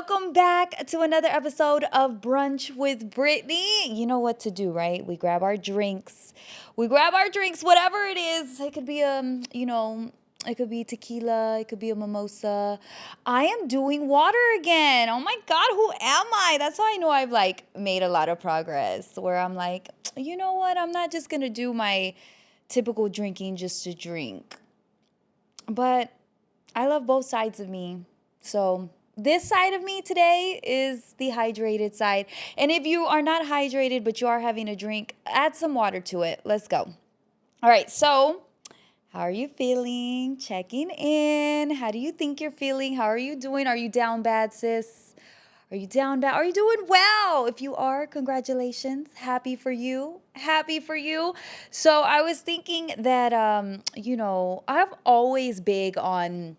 Welcome back to another episode of Brunch with Brittany. You know what to do, right? We grab our drinks. Whatever it is. It could be it could be tequila, it could be a mimosa. I am doing water again. Oh my God, who am I? That's how I know I've made a lot of progress. Where I'm like, you know what? I'm not just gonna do my typical drinking just to drink. But I love both sides of me. So this side of me today is the hydrated side. And if you are not hydrated, but you are having a drink, add some water to it. Let's go. All right. So how are you feeling? Checking in. How do you think you're feeling? How are you doing? Are you down bad, sis? Are you down bad? Are you doing well? If you are, congratulations. Happy for you. Happy for you. So I was thinking that, I'm always big on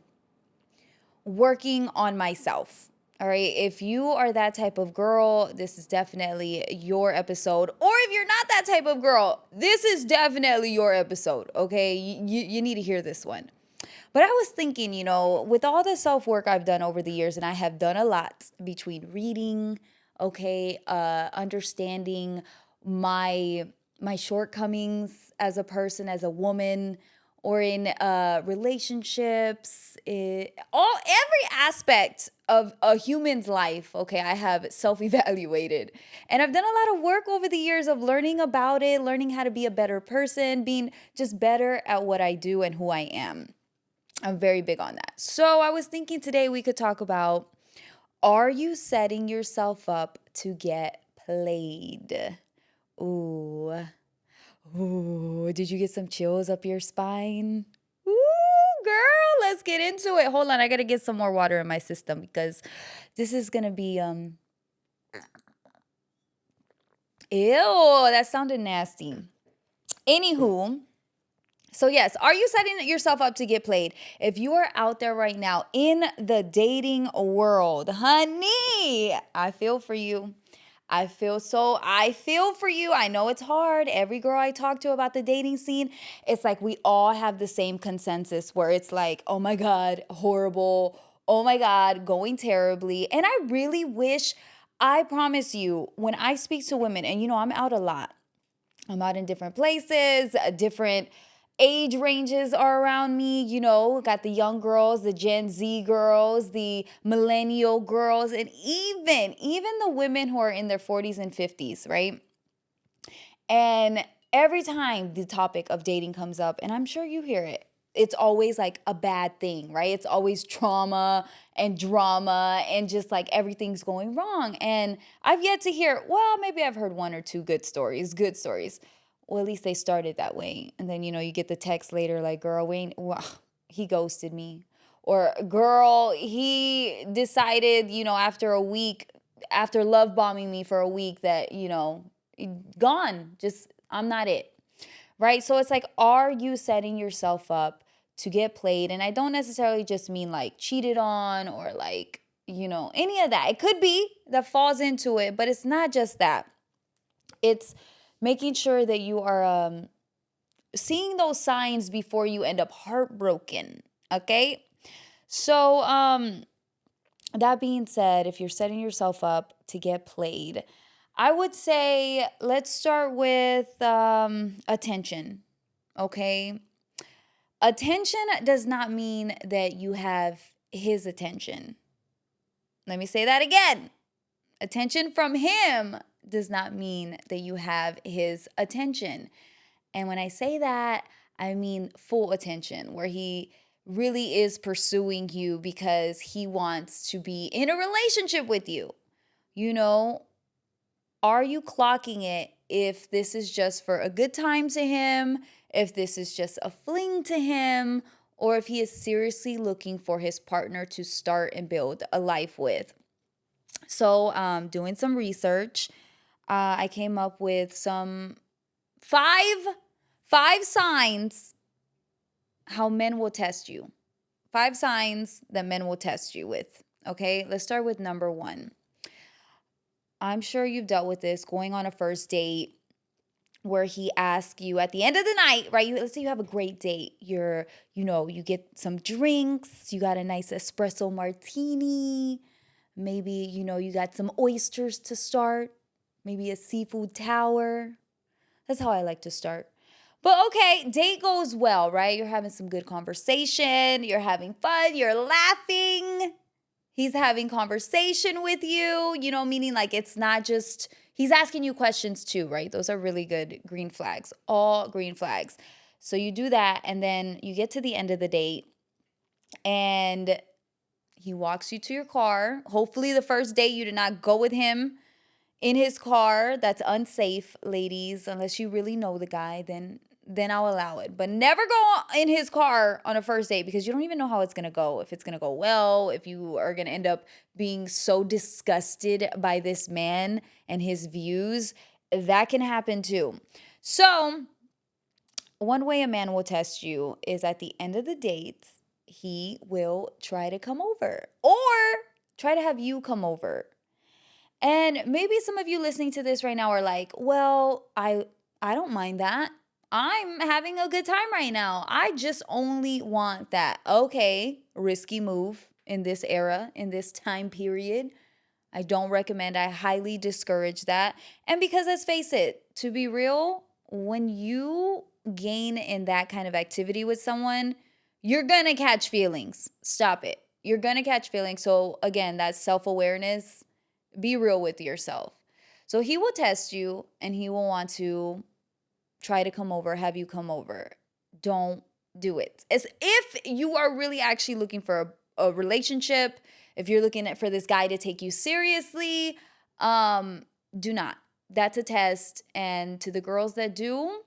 working on myself. All right. If you are that type of girl, this is definitely your episode. Or if you're not that type of girl, this is definitely your episode. Okay. You need to hear this one. But I was thinking, with all the self-work I've done over the years, and I have done a lot between reading, okay, understanding my shortcomings as a person, as a woman, or in relationships, every aspect of a human's life, okay, I have self-evaluated. And I've done a lot of work over the years of learning about it, learning how to be a better person, being just better at what I do and who I am. I'm very big on that. So I was thinking today we could talk about, are you setting yourself up to get played? Ooh. Ooh, did you get some chills up your spine? Ooh, girl, let's get into it. Hold on, I gotta get some more water in my system because this is gonna be ew, that sounded nasty. Anywho, so yes, are you setting yourself up to get played? If you are out there right now in the dating world, honey, I feel for you. I feel for you. I know it's hard. Every girl I talk to about the dating scene, it's like we all have the same consensus where it's like, oh my God, horrible. Oh my God, going terribly. And I really wish, I promise you, when I speak to women, and I'm out a lot. I'm out in different places, different age ranges are around me, got the young girls, the Gen Z girls, the millennial girls, and even the women who are in their 40s and 50s, right? And every time the topic of dating comes up, and I'm sure you hear it, it's always like a bad thing, right? It's always trauma and drama and just like everything's going wrong. And I've yet to hear, well, maybe I've heard one or two good stories. Well, at least they started that way. And then, you get the text later like, girl, he ghosted me. Or, girl, he decided, after a week, after love bombing me for a week that, gone. Just, I'm not it. Right? So it's like, are you setting yourself up to get played? And I don't necessarily just mean like cheated on or like, any of that. It could be that falls into it, but it's not just that. It's making sure that you are seeing those signs before you end up heartbroken. Okay? So that being said, if you're setting yourself up to get played, I would say let's start with attention, okay? Attention does not mean that you have his attention. Let me say that again. Attention from him does not mean that you have his attention. And when I say that, I mean full attention, where he really is pursuing you because he wants to be in a relationship with you. Are you clocking it if this is just for a good time to him, if this is just a fling to him, or if he is seriously looking for his partner to start and build a life with? So doing some research, I came up with some five signs how men will test you. 5 signs that men will test you with. Okay, let's start with number 1. I'm sure you've dealt with this, going on a first date where he asks you at the end of the night, right? Let's say you have a great date. You get some drinks, you got a nice espresso martini, Maybe, you got some oysters to start, maybe a seafood tower. That's how I like to start. But okay, date goes well, right? You're having some good conversation, you're having fun, you're laughing. He's having conversation with you, meaning like it's not just, he's asking you questions too, right? Those are really good green flags, all green flags. So you do that, and then you get to the end of the date, and he walks you to your car. Hopefully, the first date, you did not go with him in his car. That's unsafe, ladies. Unless you really know the guy, then I'll allow it. But never go in his car on a first date, because you don't even know how it's going to go. If it's going to go well, if you are going to end up being so disgusted by this man and his views, that can happen too. So, one way a man will test you is at the end of the date, he will try to come over or try to have you come over. And maybe some of you listening to this right now are like, well, I don't mind that. I'm having a good time right now. I just only want that. Okay, risky move in this era, in this time period. I don't recommend. I highly discourage that. And because let's face it, to be real, when you gain in that kind of activity with someone, you're going to catch feelings. Stop it. You're going to catch feelings. So again, that's self-awareness. Be real with yourself. So he will test you, and he will want to try to come over, have you come over. Don't do it. As if you are really actually looking for a relationship, if you're looking for this guy to take you seriously, do not. That's a test. And to the girls that do,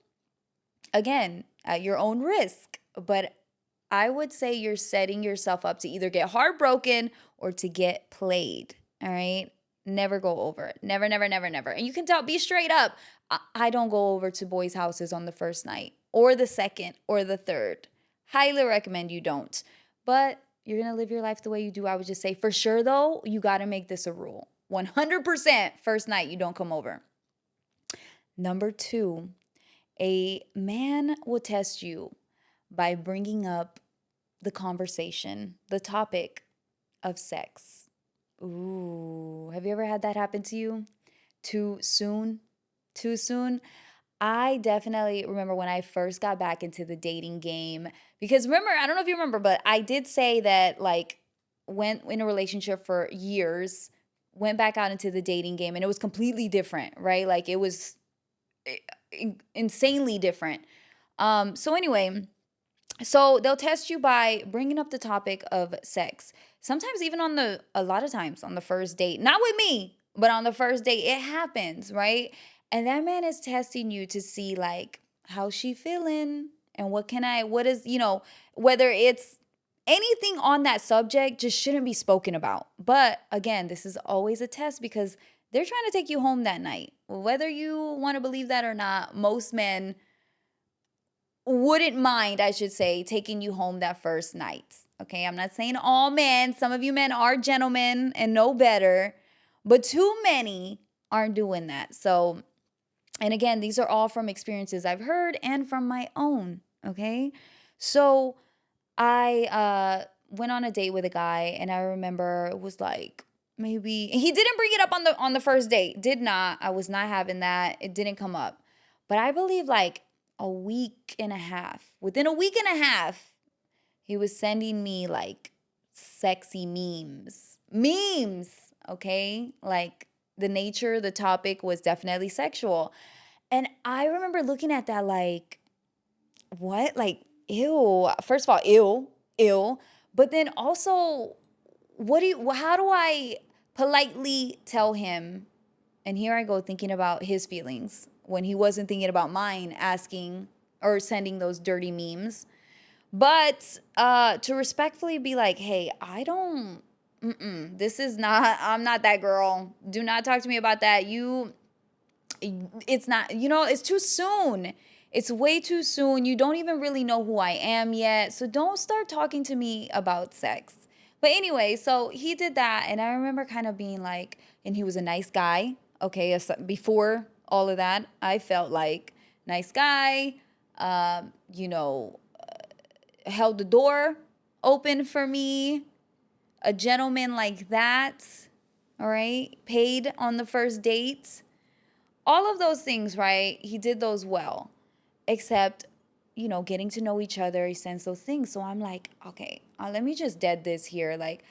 again, at your own risk. But I would say you're setting yourself up to either get heartbroken or to get played. All right? Never go over it. Never, never, never, never. And you can tell, be straight up. I don't go over to boys' houses on the first night or the second or the third. Highly recommend you don't. But you're going to live your life the way you do. I would just say for sure, though, you got to make this a rule. 100% first night, you don't come over. Number 2, a man will test you by bringing up the conversation, the topic of sex. Ooh, have you ever had that happen to you? Too soon? Too soon? I definitely remember when I first got back into the dating game, because remember, I don't know if you remember, but I did say that like went in a relationship for years, went back out into the dating game, and it was completely different, right? Like it was insanely different. So anyway, so they'll test you by bringing up the topic of sex. Sometimes even a lot of times on the first date, not with me, but on the first date, it happens, right? And that man is testing you to see like, how's she feeling? And what is, whether it's anything on that subject just shouldn't be spoken about. But again, this is always a test because they're trying to take you home that night. Whether you want to believe that or not, most men wouldn't mind, I should say, taking you home that first night. Okay, I'm not saying all men. Some of you men are gentlemen and know better, but too many aren't doing that. So, and again, these are all from experiences I've heard and from my own. Okay, so I went on a date with a guy, and I remember it was like maybe he didn't bring it up on the first date. Did not. I was not having that. It didn't come up, but I believe like a week and a half. Within a week and a half, he was sending me like sexy memes. Memes, okay? Like the topic was definitely sexual. And I remember looking at that like, what? Like, ew. First of all, ew. But then also, how do I politely tell him? And here I go thinking about his feelings when he wasn't thinking about mine, asking or sending those dirty memes. But to respectfully be like, hey, I'm not that girl. Do not talk to me about that. It's not, it's too soon. It's way too soon. You don't even really know who I am yet. So don't start talking to me about sex. But anyway, so he did that. And I remember kind of being like, and he was a nice guy. Okay, before all of that, I felt like nice guy, held the door open for me, a gentleman like that. all right? Paid on the first dates. All of those things, right? He did those well, except, getting to know each other. He sends those things. So I'm like, okay, let me just dead this here. Like,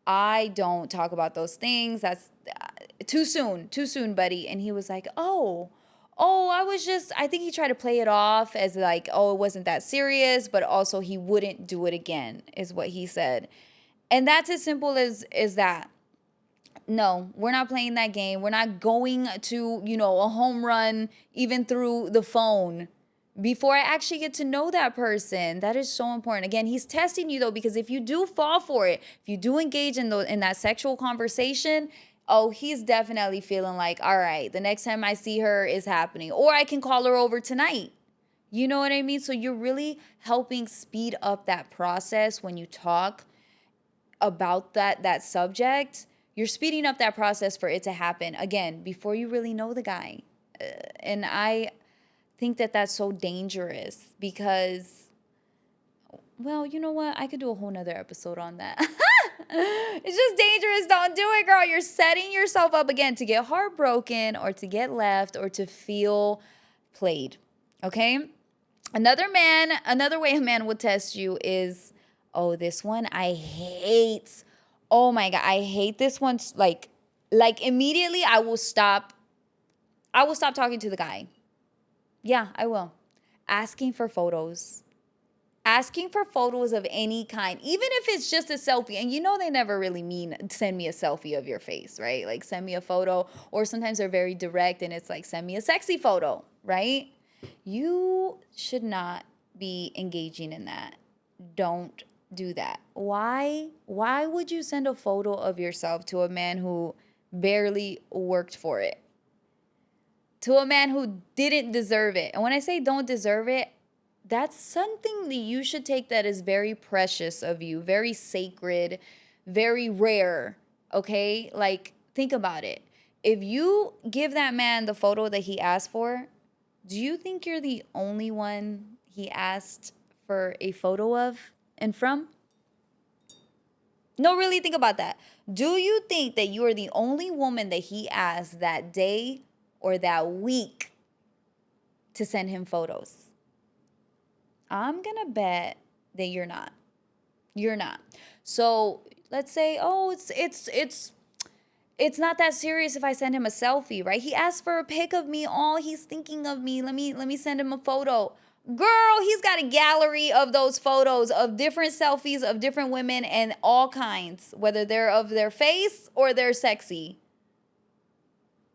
I don't talk about those things. That's too soon, buddy. And he was like, I think he tried to play it off as like, it wasn't that serious, but also he wouldn't do it again, is what he said. And that's as simple as that. No, we're not playing that game. We're not going to, a home run even through the phone before I actually get to know that person. That is so important. Again, he's testing you though, because if you do fall for it, if you do engage in that sexual conversation, he's definitely feeling like, all right, the next time I see her is happening, or I can call her over tonight. You know what I mean? So you're really helping speed up that process when you talk about that subject. You're speeding up that process for it to happen, again, before you really know the guy. And I think that that's so dangerous because, well, you know what? I could do a whole nother episode on that. It's just dangerous. Don't do it, girl. You're setting yourself up, again, to get heartbroken or to get left or to feel played, okay? Another way a man would test you is, this one I hate. Oh my God, I hate this one. Like immediately I will stop talking to the guy. Yeah, I will. Asking for photos of any kind, even if it's just a selfie. And they never really mean send me a selfie of your face, right? Like send me a photo, or sometimes they're very direct and it's like send me a sexy photo, right? You should not be engaging in that. Don't do that. Why would you send a photo of yourself to a man who barely worked for it? To a man who didn't deserve it. And when I say don't deserve it, that's something that you should take that is very precious of you, very sacred, very rare, okay? Like, think about it. If you give that man the photo that he asked for, do you think you're the only one he asked for a photo of and from? No, really think about that. Do you think that you are the only woman that he asked that day or that week to send him photos? I'm going to bet that you're not. You're not. So let's say, it's not that serious if I send him a selfie, right? He asked for a pic of me. He's thinking of me. Let me send him a photo. Girl, he's got a gallery of those photos of different selfies of different women and all kinds, whether they're of their face or they're sexy.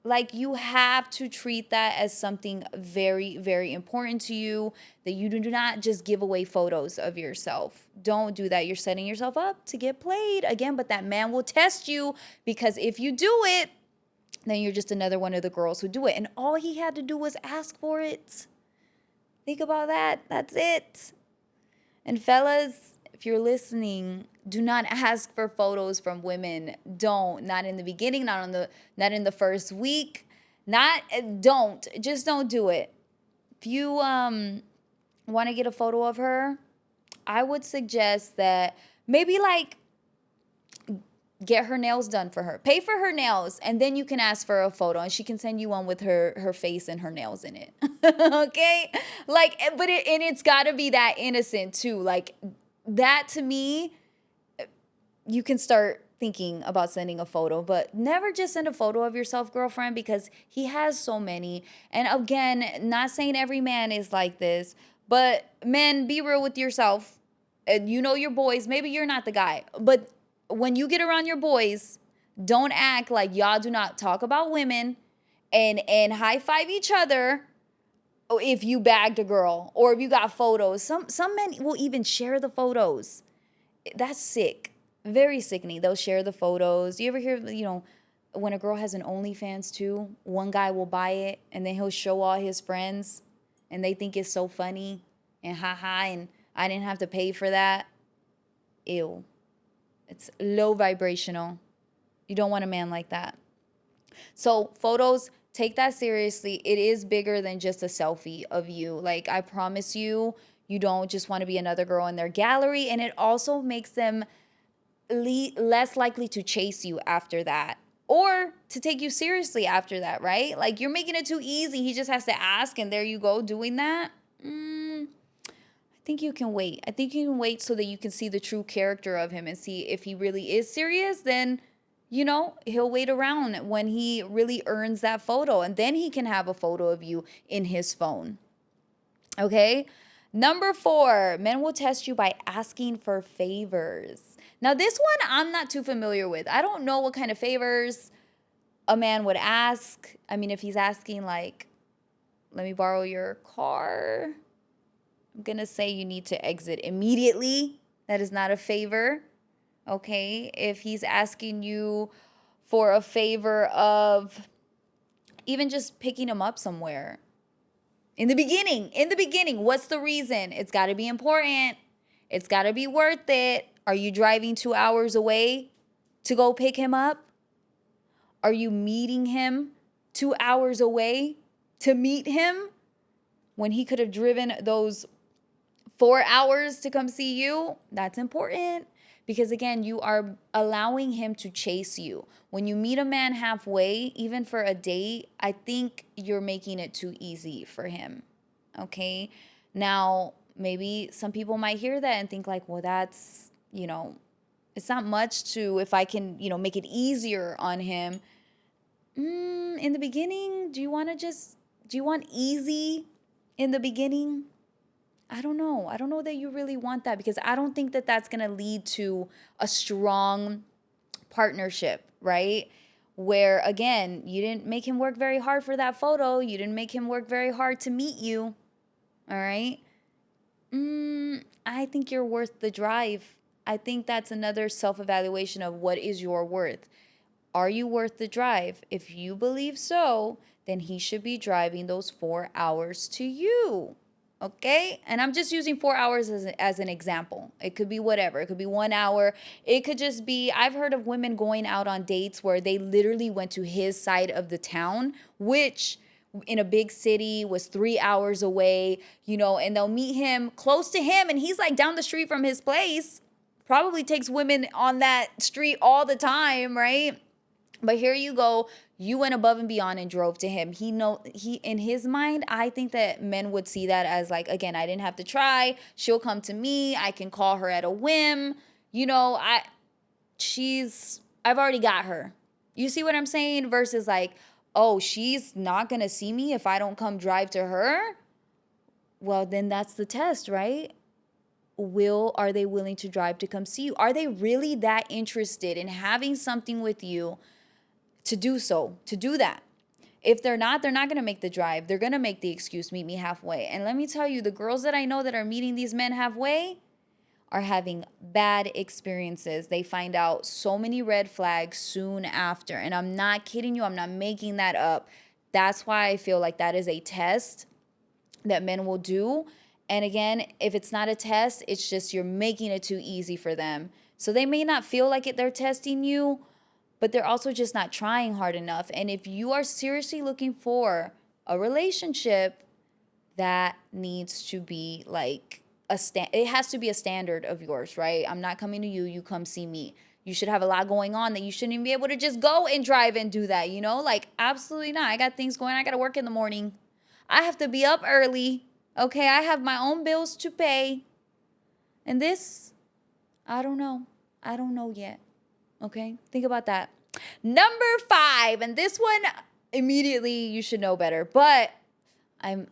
Like, you have to treat that as something very, very important to you, that you do not just give away photos of yourself. Don't do that. You're setting yourself up to get played again, but that man will test you, because if you do it, then you're just another one of the girls who do it. And all he had to do was ask for it. Think about that. That's it. And fellas, if you're listening, do not ask for photos from women. Don't. Not in the beginning, not in the first week. Just don't do it. If you want to get a photo of her, I would suggest that maybe like get her nails done for her. Pay for her nails, and then you can ask for a photo, and she can send you one with her face and her nails in it. Okay? Like, but it's got to be that innocent too. Like, that to me, you can start thinking about sending a photo, but never just send a photo of yourself, girlfriend, because he has so many. And again, not saying every man is like this, but men, be real with yourself. You know your boys. Maybe you're not the guy, but when you get around your boys, don't act like y'all do not talk about women and high five each other if you bagged a girl or if you got photos. Some men will even share the photos. That's sick. Very sickening. They'll share the photos. You ever hear, when a girl has an OnlyFans too, one guy will buy it and then he'll show all his friends and they think it's so funny and haha, and I didn't have to pay for that. Ew. It's low vibrational. You don't want a man like that. So photos, take that seriously. It is bigger than just a selfie of you. Like, I promise you, you don't just want to be another girl in their gallery. And it also makes them less likely to chase you after that. or to take you seriously after that, right? Like, you're making it too easy. He just has to ask, and there you go doing that. I think you can wait. I think you can wait so that you can see the true character of him and see if he really is serious. Then, he'll wait around when he really earns that photo, and then he can have a photo of you in his phone. Okay? Number 4, men will test you by asking for favors. Now, this one I'm not too familiar with. I don't know what kind of favors a man would ask. I mean, if he's asking like, let me borrow your car, I'm going to say you need to exit immediately. That is not a favor. Okay? If he's asking you for a favor of even just picking him up somewhere. In the beginning, what's the reason? It's got to be important. It's got to be worth it. Are you driving 2 hours away to go pick him up? Are you meeting him 2 hours away to meet him when he could have driven those 4 hours to come see you? That's important because, again, you are allowing him to chase you. When you meet a man halfway, even for a date, I think you're making it too easy for him, okay? Now, maybe some people might hear that and think like, well, that's, it's not much to, if I can, make it easier on him. In the beginning, do you want easy in the beginning? I don't know. I don't know that you really want that because I don't think that that's going to lead to a strong partnership, right? Where, again, you didn't make him work very hard for that photo. You didn't make him work very hard to meet you. All right? I think you're worth the drive. I think that's another self-evaluation of what is your worth. Are you worth the drive? If you believe so, then he should be driving those 4 hours to you. Okay? And I'm just using 4 hours as an example. It could be whatever. It could be 1 hour. It could just be, I've heard of women going out on dates where they literally went to his side of the town, which in a big city was 3 hours away, and they'll meet him close to him, and he's like down the street from his place. Probably takes women on that street all the time, right? But here you go. You went above and beyond and drove to him. He in his mind, I think that men would see that as like, again, I didn't have to try. She'll come to me. I can call her at a whim. I've already got her. You see what I'm saying? Versus like, oh, she's not going to see me if I don't come drive to her. Well, then that's the test, right? Are they willing to drive to come see you? Are they really that interested in having something with you to do that? If they're not going to make the drive. They're going to make the excuse, meet me halfway. And let me tell you, the girls that I know that are meeting these men halfway are having bad experiences. They find out so many red flags soon after. And I'm not kidding you. I'm not making that up. That's why I feel like that is a test that men will do. And again, if it's not a test, it's just you're making it too easy for them. So they may not feel like they're testing you, but they're also just not trying hard enough. And if you are seriously looking for a relationship, that needs to be like it has to be a standard of yours, right? I'm not coming to you, you come see me. You should have a lot going on that you shouldn't even be able to just go and drive and do that, Like, absolutely not. I got things going. I got to work in the morning. I have to be up early. Okay, I have my own bills to pay. And this, I don't know. I don't know yet. Okay, think about that. Number 5, and this one immediately you should know better, but let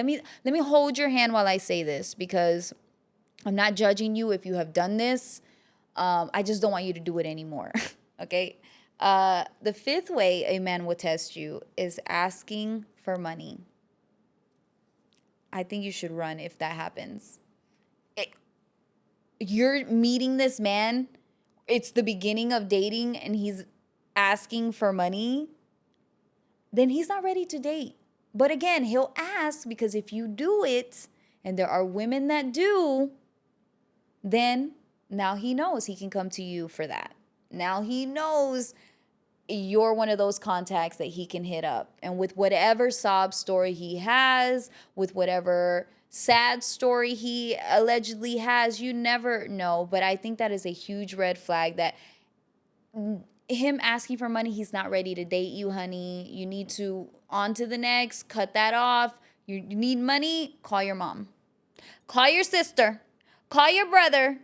me hold your hand while I say this because I'm not judging you if you have done this. I just don't want you to do it anymore. Okay. The 5th way a man will test you is asking for money. I think you should run if that happens. You're meeting this man, it's the beginning of dating, and he's asking for money, then he's not ready to date. But again, he'll ask because if you do it, and there are women that do, then now he knows he can come to you for that. Now he knows you're one of those contacts that he can hit up. And with whatever sob story he has, with whatever sad story he allegedly has, you never know. But I think that is a huge red flag that him asking for money, he's not ready to date you, honey. You need to on to the next, cut that off. You need money, call your mom. Call your sister. Call your brother.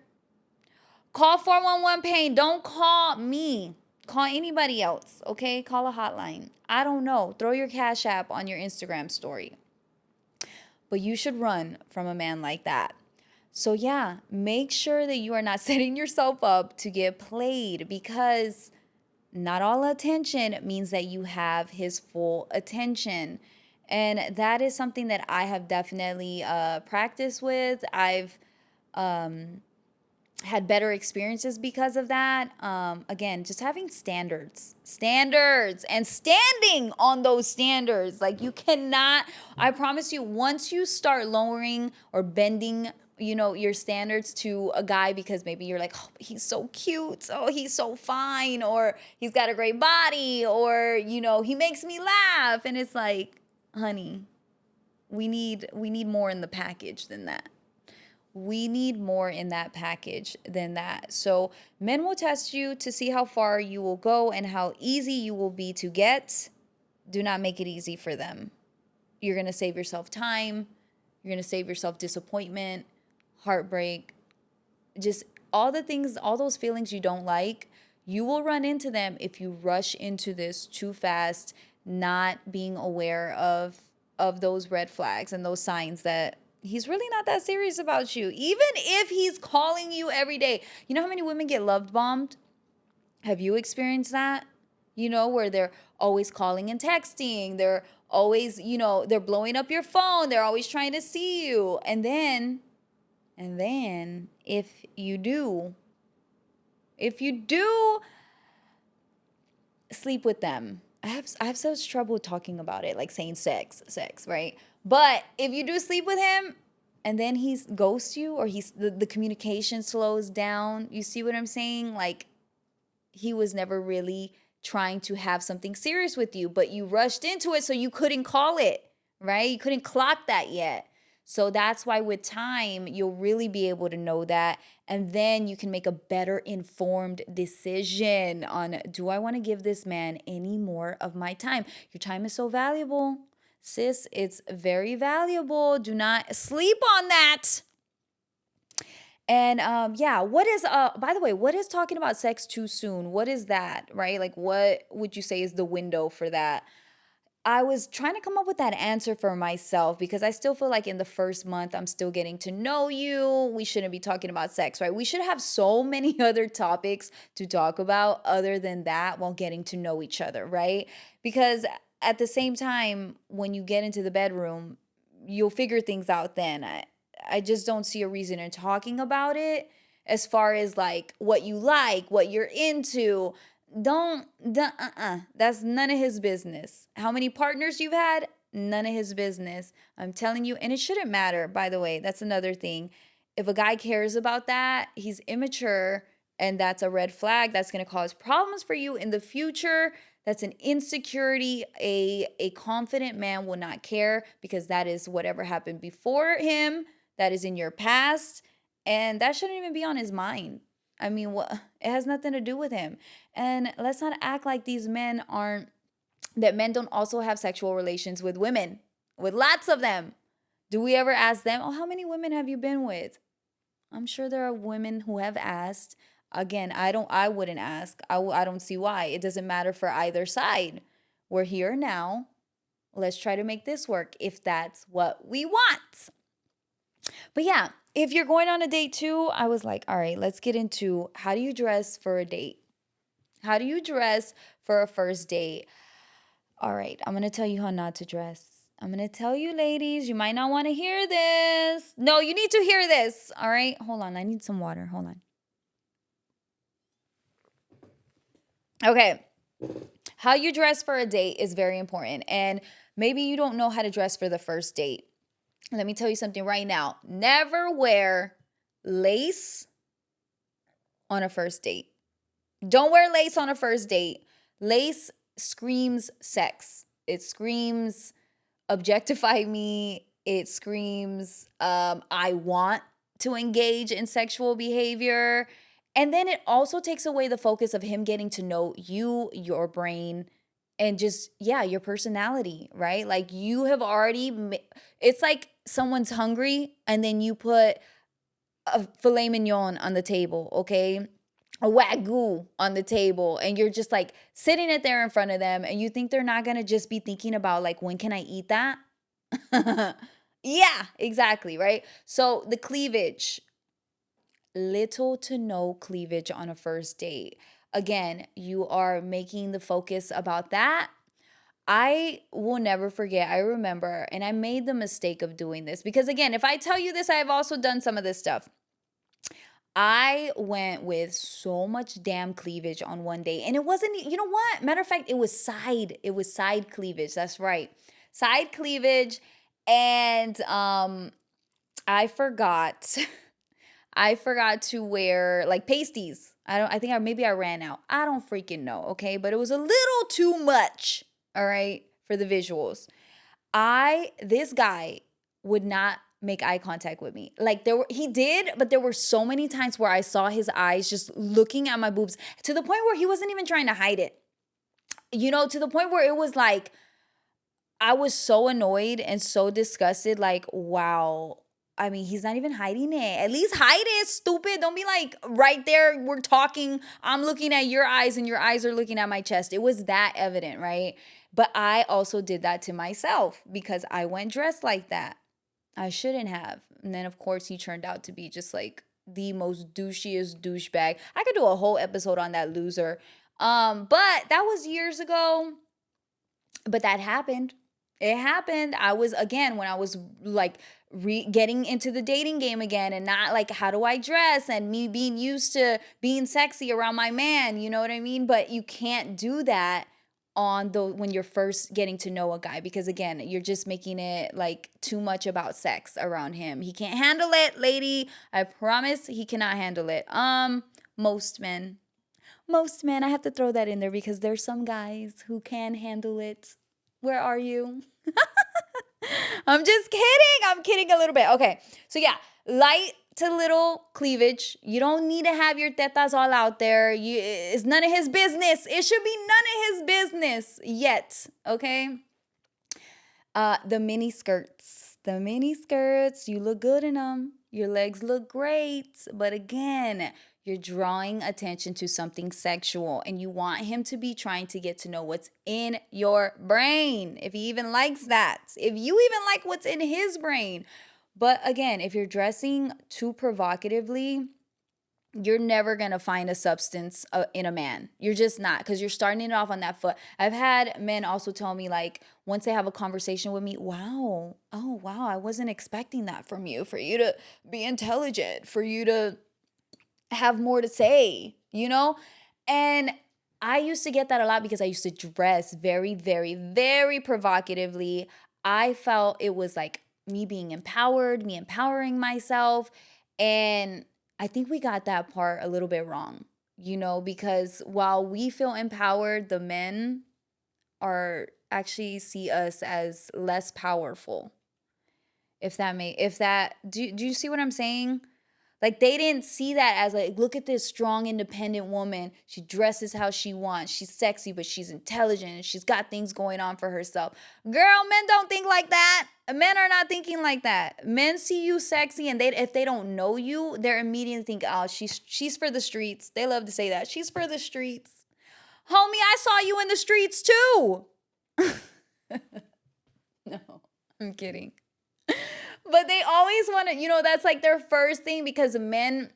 Call 411 pain. Don't call me. Call anybody else, okay? Call a hotline. I don't know. Throw your Cash App on your Instagram story. But you should run from a man like that. So yeah, make sure that you are not setting yourself up to get played, because not all attention means that you have his full attention. And that is something that I have definitely practiced with. I've had better experiences because of that. Again, just having standards and standing on those standards. Like, you cannot, I promise you, once you start lowering or bending, your standards to a guy because maybe you're like, oh, he's so cute, oh, he's so fine, or he's got a great body, or, he makes me laugh. And it's like, honey, we need more in the package than that. We need more in that package than that. So men will test you to see how far you will go and how easy you will be to get. Do not make it easy for them. You're going to save yourself time. You're going to save yourself disappointment, heartbreak, just all the things, all those feelings you don't like. You will run into them if you rush into this too fast, not being aware of those red flags and those signs that he's really not that serious about you. Even if he's calling you every day. You know how many women get love bombed? Have you experienced that? Where they're always calling and texting. They're always, they're blowing up your phone. They're always trying to see you. And then if you do sleep with them, I have such trouble talking about it, like saying sex, right? But if you do sleep with him and then he ghosts you, or the communication slows down, you see what I'm saying? Like, he was never really trying to have something serious with you, but you rushed into it, so you couldn't call it, right? You couldn't clock that yet. So that's why with time, you'll really be able to know that. And then you can make a better informed decision on, do I want to give this man any more of my time? Your time is so valuable. Sis, it's very valuable. Do not sleep on that. And what is by the way, what is talking about sex too soon? What is that, right? Like, what would you say is the window for that? I was trying to come up with that answer for myself, because I still feel like in the first month, I'm still getting to know you. We shouldn't be talking about sex, right? We should have so many other topics to talk about other than that while getting to know each other, right? Because at the same time, when you get into the bedroom, you'll figure things out then. I just don't see a reason in talking about it as far as like what you like, what you're into. That's none of his business. How many partners you've had? None of his business. I'm telling you, and it shouldn't matter, by the way. That's another thing. If a guy cares about that, he's immature, and that's a red flag. That's going to cause problems for you in the future. That's an insecurity. A confident man will not care, because that is whatever happened before him. That is in your past, and that shouldn't even be on his mind. I mean, it has nothing to do with him. And let's not act like men don't also have sexual relations with women, with lots of them. Do we ever ask them, oh, how many women have you been with? I'm sure there are women who have asked. Again, I wouldn't ask. I don't see why. It doesn't matter for either side. We're here now. Let's try to make this work if that's what we want. But yeah, if you're going on a date too, I was like, all right, let's get into, how do you dress for a date? How do you dress for a first date? All right, I'm going to tell you how not to dress. I'm going to tell you, ladies, you might not want to hear this. No, you need to hear this. All right, hold on. I need some water. Hold on. Okay, how you dress for a date is very important. And maybe you don't know how to dress for the first date. Let me tell you something right now. Never wear lace on a first date. Don't wear lace on a first date. Lace screams sex. It screams objectify me. It screams I want to engage in sexual behavior. And then it also takes away the focus of him getting to know you, your brain, and just, yeah, your personality, right? Like you have already, it's like someone's hungry and then you put a filet mignon on the table, okay? A wagyu on the table, and you're just like sitting it there in front of them, and you think they're not gonna just be thinking about like, when can I eat that? Yeah, exactly, right? So the cleavage, little to no cleavage on a first date. Again, you are making the focus about that. I will never forget. I remember, and I made the mistake of doing this because, again, if I tell you this, I've also done some of this stuff. I went with so much damn cleavage on one day, and it wasn't, you know what? Matter of fact, it was side cleavage. That's right. Side cleavage. And I forgot I forgot to wear like pasties. I think maybe I ran out. I don't freaking know, okay? But it was a little too much, all right, for the visuals. This guy would not make eye contact with me. Like he did, but there were so many times where I saw his eyes just looking at my boobs to the point where he wasn't even trying to hide it. You know, to the point where it was like I was so annoyed and so disgusted, like, wow. I mean, he's not even hiding it. At least hide it, stupid. Don't be like right there. We're talking. I'm looking at your eyes and your eyes are looking at my chest. It was that evident, right? But I also did that to myself because I went dressed like that. I shouldn't have. And then, of course, he turned out to be just like the most douchiest douchebag. I could do a whole episode on that loser. But that was years ago. But that happened. It happened. I was, again, when I was like getting into the dating game again and not like, how do I dress? And me being used to being sexy around my man, you know what I mean? But you can't do that when you're first getting to know a guy, because again, you're just making it like too much about sex around him. He can't handle it, lady. I promise he cannot handle it. Most men. Most men, I have to throw that in there because there's some guys who can handle it. Where are you? I'm just kidding. I'm kidding a little bit. Okay. So yeah, light to little cleavage. You don't need to have your tetas all out there. It's none of his business. It should be none of his business yet. Okay. The mini skirts. The mini skirts. You look good in them. Your legs look great. But again, you're drawing attention to something sexual and you want him to be trying to get to know what's in your brain. If he even likes that. If you even like what's in his brain. But again, if you're dressing too provocatively, you're never going to find a substance in a man. You're just not, because you're starting it off on that foot. I've had men also tell me, like, once they have a conversation with me, wow, oh, wow, I wasn't expecting that from you, for you to be intelligent, for you to have more to say, you know? And I used to get that a lot because I used to dress very, very, very provocatively. I felt it was like me being empowered, me empowering myself. And I think we got that part a little bit wrong, you know, because while we feel empowered, the men are actually see us as less powerful. Do you see what I'm saying? Like, they didn't see that as like, look at this strong, independent woman. She dresses how she wants. She's sexy, but she's intelligent and she's got things going on for herself. Girl, men don't think like that. Men are not thinking like that. Men see you sexy, and if they don't know you, they're immediately think, oh, she's for the streets. They love to say that. She's for the streets. Homie, I saw you in the streets too. No, I'm kidding. But they always want to, that's like their first thing, because men,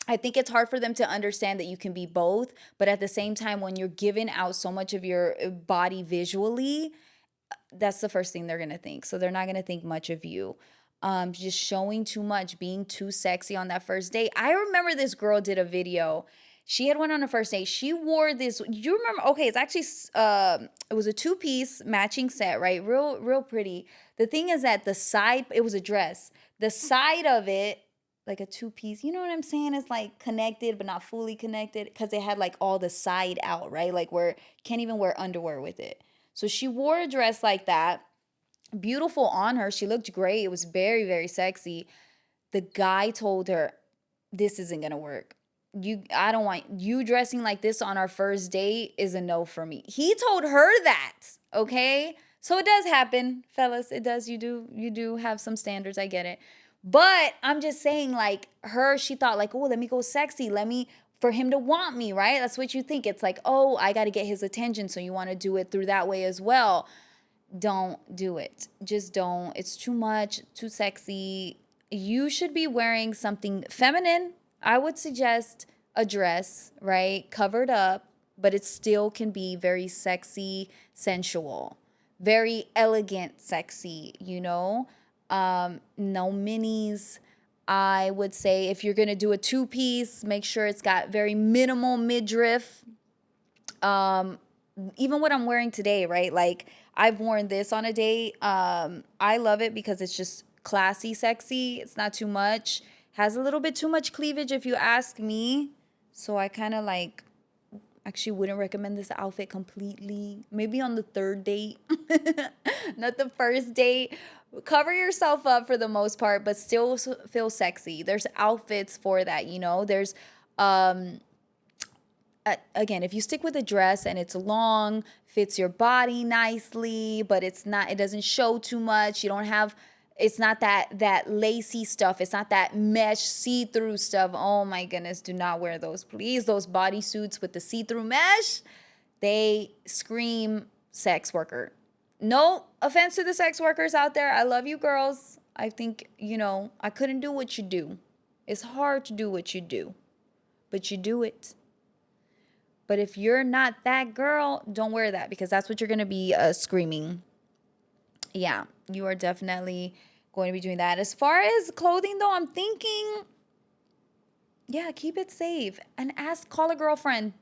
I think it's hard for them to understand that you can be both. But at the same time, when you're giving out so much of your body visually, that's the first thing they're going to think. So they're not going to think much of you. Just showing too much, being too sexy on that first date. I remember this girl did a video. She had went on a first date. She wore this. You remember? Okay, it's actually it was a 2-piece matching set, right? Real pretty. The thing is that the side, it was a dress. The side of it, like a 2-piece. You know what I'm saying? It's like connected but not fully connected, because it had like all the side out, right? Like where you can't even wear underwear with it. So she wore a dress like that. Beautiful on her. She looked great. It was very, very sexy. The guy told her, this isn't gonna work. I don't want you dressing like this on our first date is a no for me. He told her that, okay? So it does happen, fellas. It does. You do have some standards. I get it. But I'm just saying, like, she thought, like, oh, let me go sexy. For him to want me, right? That's what you think. It's like, oh, I got to get his attention. So you want to do it through that way as well. Don't do it. Just don't. It's too much, too sexy. You should be wearing something feminine. I would suggest a dress, right? Covered up, but it still can be very sexy, sensual, very elegant, sexy, no minis. I would say if you're going to do a two-piece, make sure it's got very minimal midriff. Even what I'm wearing today, right? Like, I've worn this on a date. I love it because it's just classy, sexy. It's not too much. Has a little bit too much cleavage if you ask me. So I kind of like actually wouldn't recommend this outfit completely. Maybe on the third date, not the first date. Cover yourself up for the most part, but still feel sexy. There's outfits for that, There's again, if you stick with a dress and it's long, fits your body nicely, but it doesn't show too much. It's not that lacy stuff. It's not that mesh see-through stuff. Oh my goodness, do not wear those, please. Those bodysuits with the see-through mesh, they scream sex worker. No offense to the sex workers out there. I love you girls. I think, I couldn't do what you do. It's hard to do what you do, but you do it. But if you're not that girl, don't wear that because that's what you're going to be screaming. Yeah, you are definitely going to be doing that. As far as clothing, though, I'm thinking, yeah, keep it safe and call a girlfriend.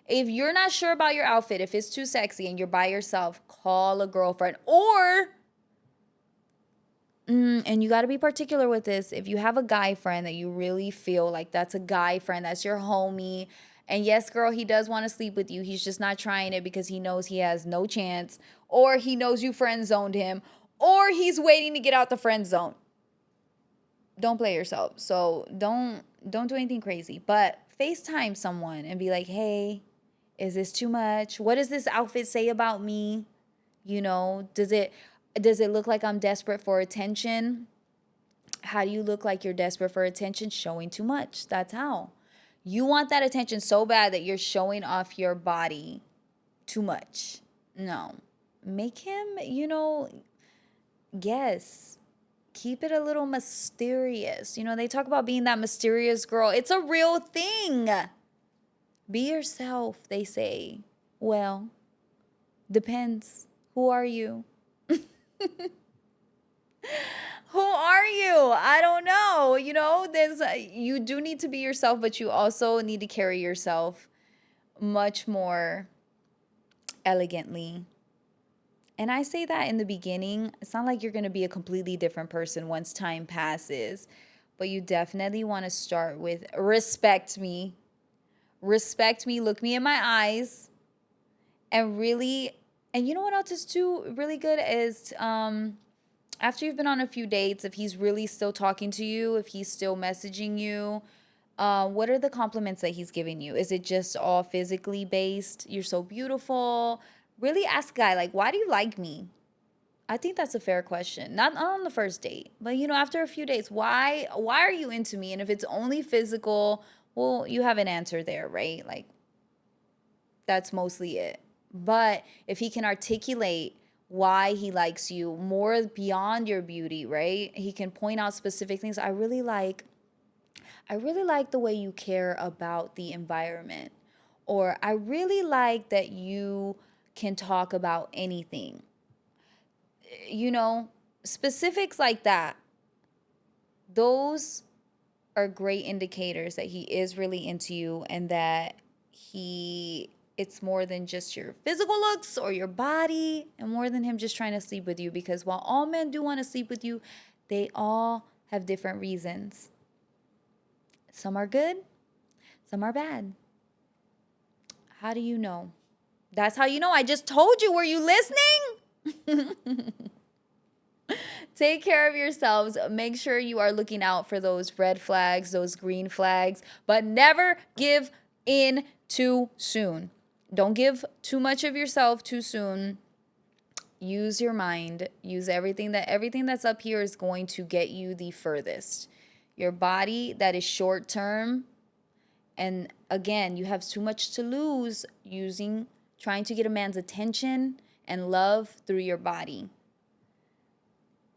If you're not sure about your outfit, if it's too sexy and you're by yourself, call a girlfriend. And you got to be particular with this. If you have a guy friend that you really feel like that's a guy friend, that's your homie, and yes, girl, he does want to sleep with you. He's just not trying it because he knows he has no chance, or he knows you friend zoned him, or he's waiting to get out the friend zone. Don't play yourself. So don't do anything crazy, but FaceTime someone and be like, hey, is this too much? What does this outfit say about me? Does it look like I'm desperate for attention? How do you look like you're desperate for attention? Showing too much. That's how. You want that attention so bad that you're showing off your body too much. No. Make him, guess. Keep it a little mysterious. They talk about being that mysterious girl. It's a real thing. Be yourself, they say. Well, depends. Who are you? Who are you? I don't know. You do need to be yourself, but you also need to carry yourself much more elegantly. And I say that in the beginning. It's not like you're going to be a completely different person once time passes, but you definitely want to start with respect me. Respect me, look me in my eyes, and you know what else is too really good is after you've been on a few dates, if he's really still talking to you, if he's still messaging you, what are the compliments that he's giving you? Is it just all physically based? You're so beautiful. Really ask a guy, like, why do you like me? I think that's a fair question. Not on the first date, but after a few dates, why are you into me? And if it's only physical, well, you have an answer there, right? Like, that's mostly it. But if he can articulate why he likes you more beyond your beauty, right? He can point out specific things. I really like the way you care about the environment, or I really like that you can talk about anything. Specifics like that. Those are great indicators that he is really into you and that it's more than just your physical looks or your body, and more than him just trying to sleep with you, because while all men do want to sleep with you, they all have different reasons. Some are good, some are bad. How do you know? That's how you know. I just told you. Were you listening? Take care of yourselves. Make sure you are looking out for those red flags, those green flags, but never give in too soon. Don't give too much of yourself too soon. Use your mind. Use everything that's up here is going to get you the furthest. Your body, that is short term. And again, you have too much to lose trying to get a man's attention and love through your body.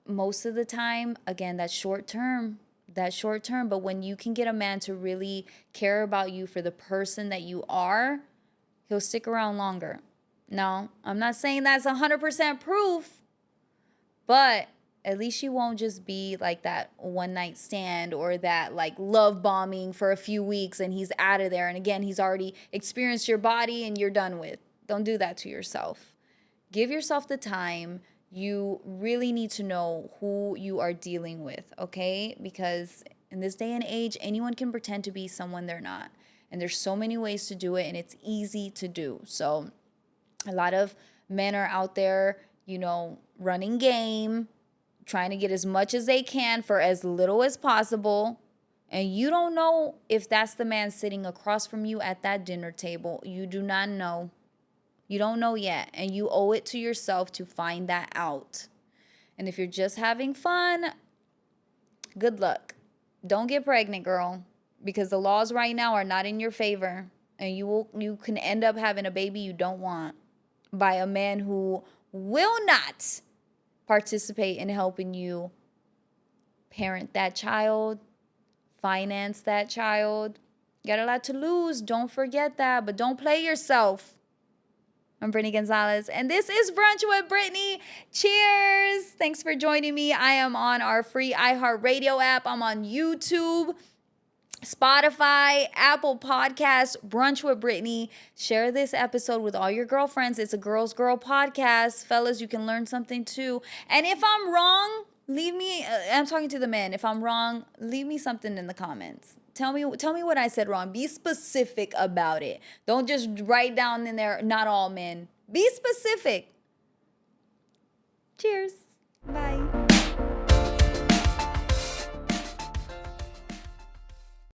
Most of the time, again, that's short term. But when you can get a man to really care about you for the person that you are, he'll stick around longer. No, I'm not saying that's 100% proof, but at least you won't just be like that one night stand or that like love bombing for a few weeks and he's out of there. And again, he's already experienced your body and you're done with. Don't do that to yourself. Give yourself the time. You really need to know who you are dealing with, okay? Because in this day and age, anyone can pretend to be someone they're not. And there's so many ways to do it, and it's easy to do. So a lot of men are out there, running game, trying to get as much as they can for as little as possible. And you don't know if that's the man sitting across from you at that dinner table. You do not know. You don't know yet, and you owe it to yourself to find that out. And if you're just having fun, good luck. Don't get pregnant, girl, because the laws right now are not in your favor, and you can end up having a baby you don't want by a man who will not participate in helping you parent that child, finance that child. You got a lot to lose. Don't forget that, but don't play yourself. I'm Brittany Gonzalez, and this is Brunch with Brittany. Cheers. Thanks for joining me. I am on our free iHeartRadio app. I'm on YouTube, Spotify, Apple Podcasts, Brunch with Brittany. Share this episode with all your girlfriends. It's a girl's girl podcast. Fellas, you can learn something too. And if I'm wrong, leave me, I'm talking to the men. If I'm wrong, leave me something in the comments. Tell me what I said wrong. Be specific about it. Don't just write down in there, not all men. Be specific. Cheers. Bye.